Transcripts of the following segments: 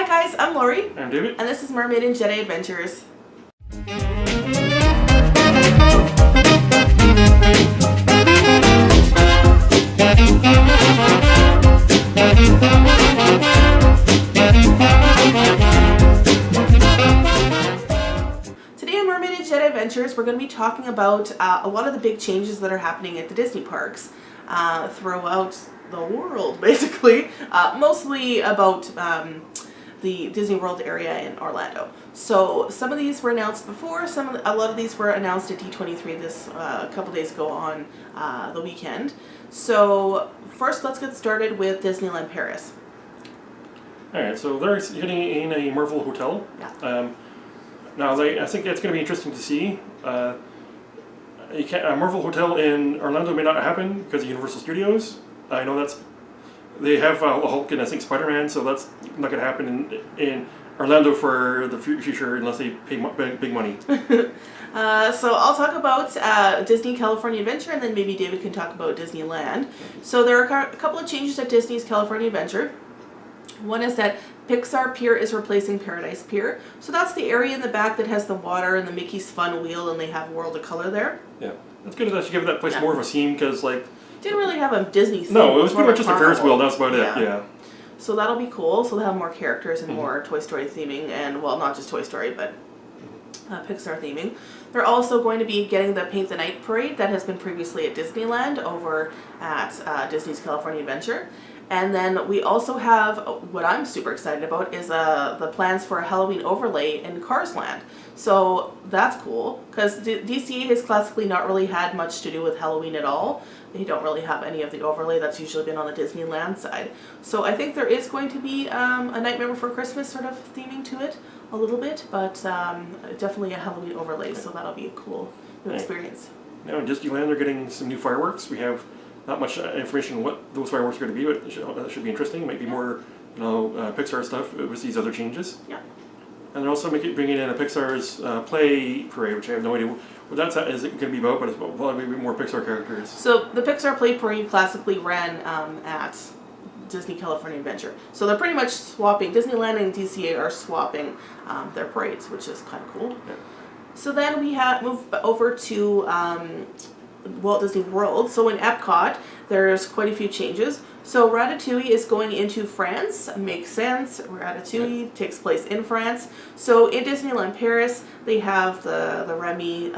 Hi guys, I'm Lori. I'm David. And this is Mermaid and Jedi Adventures. Today on Mermaid and Jedi Adventures, we're going to be talking about a lot of the big changes that are happening at the Disney parks throughout the world, basically. Mostly about the Disney World area in Orlando. So some of these were announced before. A lot of these were announced at D23 this a couple days ago on the weekend. So first, let's get started with Disneyland Paris. All right, so they're getting in a Marvel hotel. Yeah. Now, I think it's going to be interesting to see. A Marvel hotel in Orlando may not happen because of Universal Studios. I know they have a Hulk and I think Spider-Man, so that's not going to happen in Orlando for the future unless they pay big money. So I'll talk about Disney California Adventure, and then maybe David can talk about Disneyland. So there are a couple of changes at Disney's California Adventure. One is that Pixar Pier is replacing Paradise Pier. So that's the area in the back that has the water and the Mickey's Fun Wheel, and they have World of Color there. Yeah, that's good. That should give that place more of a theme because, like, didn't really have a Disney theme. No, it was pretty much just a Ferris wheel. That's about it. Yeah. So that'll be cool. So they'll have more characters and more Toy Story theming, and well, not just Toy Story, but Pixar theming. They're also going to be getting the Paint the Night parade that has been previously at Disneyland over at Disney's California Adventure. And then we also have, what I'm super excited about, is the plans for a Halloween overlay in Cars Land. So that's cool, because DCA has classically not really had much to do with Halloween at all. They don't really have any of the overlay. That's usually been on the Disneyland side. So I think there is going to be a Nightmare Before Christmas sort of theming to it a little bit, but definitely a Halloween overlay, so that'll be a cool new experience. Now in Disneyland they're getting some new fireworks. We have not much information on what those fireworks are going to be, but that should be interesting. It might be more, Pixar stuff with these other changes. Yeah. And they're also bringing in a Pixar's Play Parade, which I have no idea what that's going to be about, but it's probably more Pixar characters. So the Pixar Play Parade classically ran at Disney California Adventure. So they're pretty much swapping. Disneyland and DCA are swapping their parades, which is kind of cool. Yeah. So then we move over to Walt Disney World. So in Epcot, there's quite a few changes. So Ratatouille is going into France. Makes sense. Ratatouille takes place in France. So in Disneyland Paris, they have the Remy,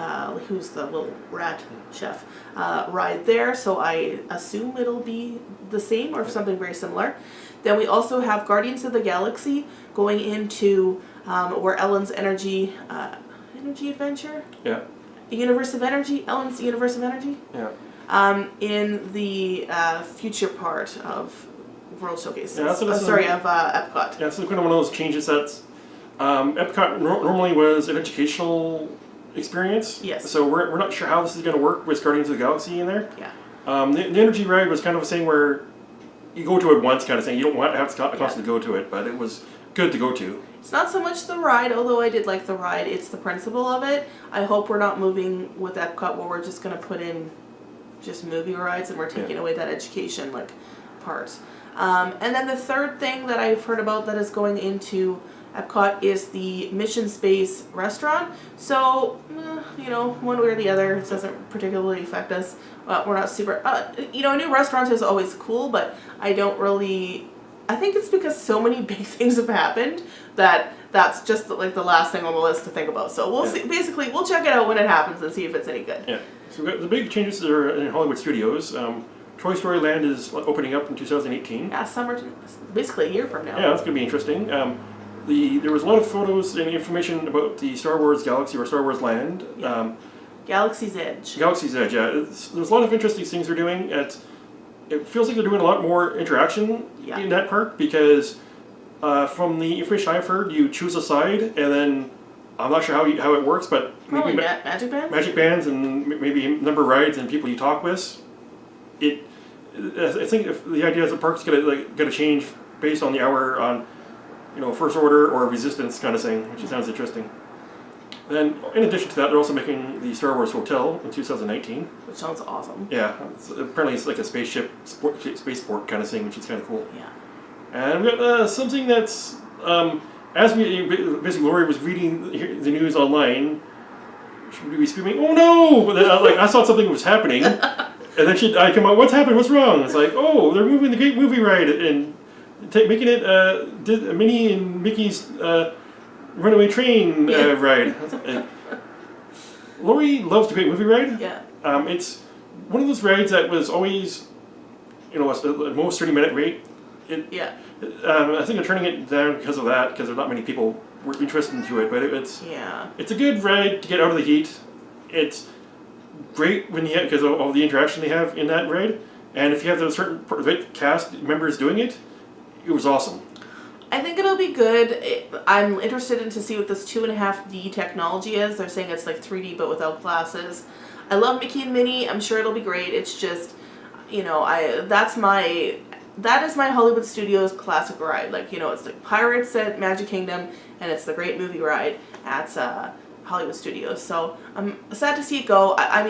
who's the little rat chef, ride there. So I assume it'll be the same or something very similar. Then we also have Guardians of the Galaxy going into where Ellen's Energy Adventure? Yeah. The Universe of Energy? Ellen's Universe of Energy? Yeah. In the future part of World Showcase. Yeah, of Epcot. Yeah, so kind of one of those changes that's Epcot normally was an educational experience. Yes. So we're not sure how this is going to work with Guardians of the Galaxy in there. Yeah. The energy ride was kind of a thing where you go to it once kind of thing. You don't have to constantly go to it, but it was good to go to. It's not so much the ride, although I did like the ride. It's the principle of it. I hope we're not moving with Epcot where we're just going to put in just movie rides and we're taking away that education part. And then the third thing that I've heard about that is going into Epcot is the Mission Space restaurant. So, one way or the other, it doesn't particularly affect us. We're not super, a new restaurant is always cool, but I think it's because so many big things have happened that's just the last thing on the list to think about. So we'll see. Basically, we'll check it out when it happens and see if it's any good. Yeah. So the big changes are in Hollywood Studios. Toy Story Land is opening up in 2018. Yeah, summer, basically a year from now. Yeah, that's going to be interesting. There was a lot of photos and information about the Star Wars Galaxy or Star Wars Land. Yeah. Galaxy's Edge. Galaxy's Edge, yeah. There's a lot of interesting things they're doing. It feels like they're doing a lot more interaction in that park because from the information I've heard, you choose a side and then I'm not sure how it works, but probably magic bands? Magic bands and maybe number of rides and people you talk with. I think if the idea is the park's gonna change based on the hour on First Order or Resistance kind of thing, which sounds interesting. Then, in addition to that, they're also making the Star Wars Hotel in 2019. Which sounds awesome. Yeah, apparently it's like a spaceport kind of thing, which is kind of cool. Yeah. And we got something that's as basically Lori was reading the news online, she would be screaming, "Oh no!" But then I thought something was happening, and then I come out, "What's happened? What's wrong?" It's like, "Oh, they're moving the Great Movie Ride and making it Minnie and Mickey's Runaway Train ride." Lori loves the Great Movie Ride. Yeah. It's one of those rides that was always, at most 30-minute rate. I think they're turning it down because of that, because there's not many people were interested into it. But it's a good ride to get out of the heat. It's great when because of all the interaction they have in that ride, and if you have the certain cast members doing it, it was awesome. I think it'll be good. I'm interested to see what this 2.5D technology is. They're saying it's like 3D but without glasses. I love Mickey and Minnie. I'm sure it'll be great. It's just, that is my Hollywood Studios classic ride. Like, it's the Pirates at Magic Kingdom, and it's the Great Movie Ride at Hollywood Studios. So I'm sad to see it go. I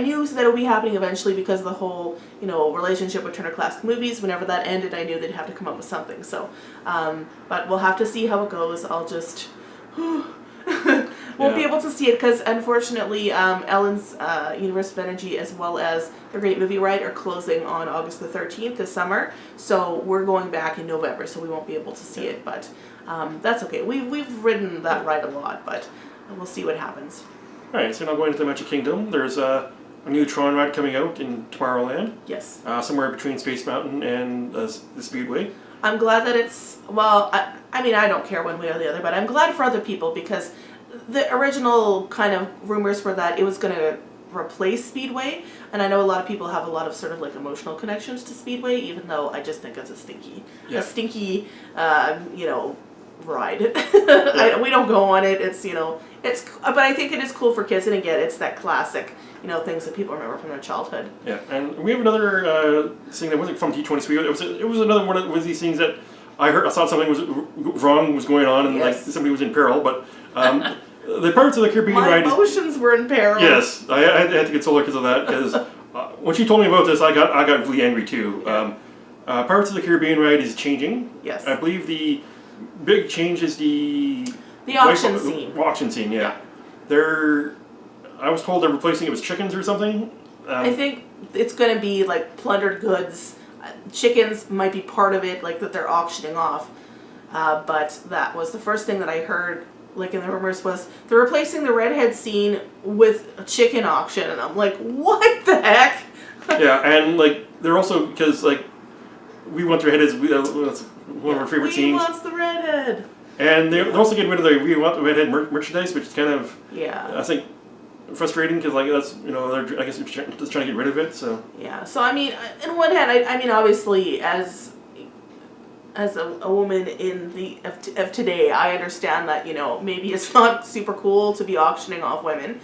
knew that it would be happening eventually because of the whole, relationship with Turner Classic Movies. Whenever that ended, I knew they'd have to come up with something. So, but we'll have to see how it goes. I'll just won't be able to see it because unfortunately Ellen's Universe of Energy as well as the Great Movie Ride are closing on August the 13th this summer. So we're going back in November, so we won't be able to see it. But that's okay. We've ridden that ride a lot, but we'll see what happens. All right, so now going into the Magic Kingdom, there's a new Tron ride coming out in Tomorrowland. Yes. Somewhere between Space Mountain and the Speedway. I'm glad that it's, I don't care one way or the other, but I'm glad for other people because the original kind of rumors were that it was going to replace Speedway, and I know a lot of people have a lot of sort of like emotional connections to Speedway, even though I just think it's a stinky ride. We don't go on it. But I think it is cool for kids, and again, it's that classic, things that people remember from their childhood. Yeah, and we have another thing that wasn't from D23. It was another one of these things that I thought something was wrong was going on, and like somebody was in peril. But the Pirates of the Caribbean ride. My emotions were in peril. Yes, I had to console her because of that. Because when she told me about this, I got really angry too. Yeah. Pirates of the Caribbean ride is changing. Yes. I believe the big change is the auction scene. Auction scene, yeah. I was told they're replacing it with chickens or something. I think it's going to be like plundered goods. Chickens might be part of it, like that they're auctioning off. But that was the first thing that I heard, like in the rumors, was they're replacing the redhead scene with a chicken auction, and I'm like, what the heck? Yeah, and like they're also because like we want the redhead that's one of our favorite scenes. We wants the redhead. And they're also getting rid of the We Want the Redhead merchandise, which is kind of I think frustrating because like that's they're I guess they're just trying to get rid of it. So yeah, so I mean, in one hand, I mean obviously as a woman in of today, I understand that maybe it's not super cool to be auctioning off women,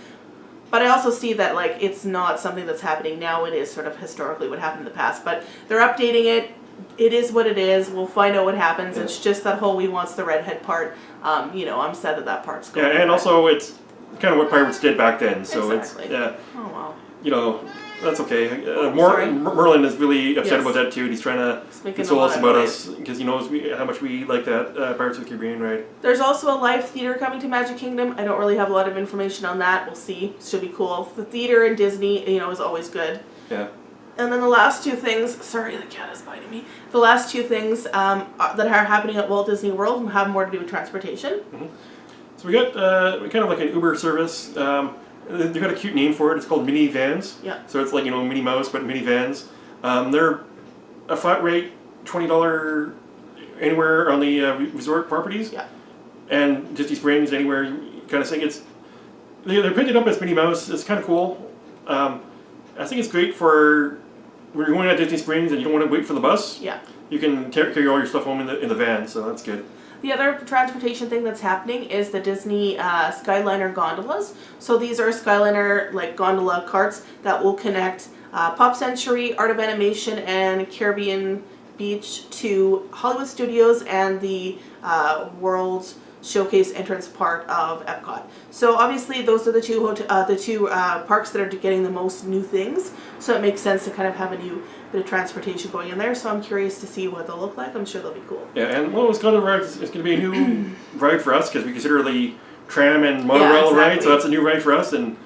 but I also see that like it's not something that's happening now. It is sort of historically what happened in the past, but they're updating it. It is what it is. We'll find out what happens. Yeah. It's just that whole we wants the redhead part. I'm sad that part's going. Yeah, and also it's kind of what pirates did back then. So exactly. It's Oh wow. That's okay. Merlin is really upset about that too. And he's trying to console us about us because he knows how much we like that Pirates of the Caribbean ride. There's also a live theater coming to Magic Kingdom. I don't really have a lot of information on that. We'll see. Should be cool. The theater in Disney, is always good. Yeah. And then the last two things, sorry, the cat is biting me. The last two things that are happening at Walt Disney World have more to do with transportation. Mm-hmm. So we got kind of like an Uber service. They've got a cute name for it. It's called Mini Vans. Yeah. So it's like Minnie Mouse, but Mini Vans. They're a flat rate, $20 anywhere on the resort properties. Yeah. And Disney Springs, anywhere kind of thing. They're painted up as Minnie Mouse. It's kind of cool. I think it's great for when you're going to Disney Springs and you don't want to wait for the bus. Yeah. You can carry all your stuff home in the van, so that's good. The other transportation thing that's happening is the Disney Skyliner gondolas. So these are Skyliner like gondola carts that will connect Pop Century, Art of Animation, and Caribbean Beach to Hollywood Studios and the World Showcase entrance part of Epcot. So obviously those are the two parks that are getting the most new things. So it makes sense to kind of have a new bit of transportation going in there, so I'm curious to see what they'll look like. I'm sure they'll be cool. Yeah, and well, it's going to be a new ride for us because we consider the tram and monorail ride, so that's a new ride for us, and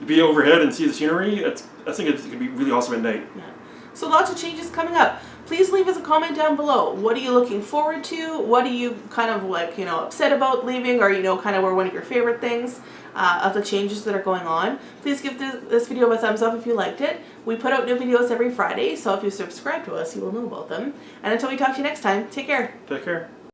be overhead and see the scenery. I think it's going to be really awesome at night. Yeah. So lots of changes coming up. Please leave us a comment down below. What are you looking forward to? What are you kind of like, upset about leaving, or kind of were one of your favorite things of the changes that are going on? Please give this video a thumbs up if you liked it. We put out new videos every Friday, so if you subscribe to us, you will know about them. And until we talk to you next time, take care. Take care.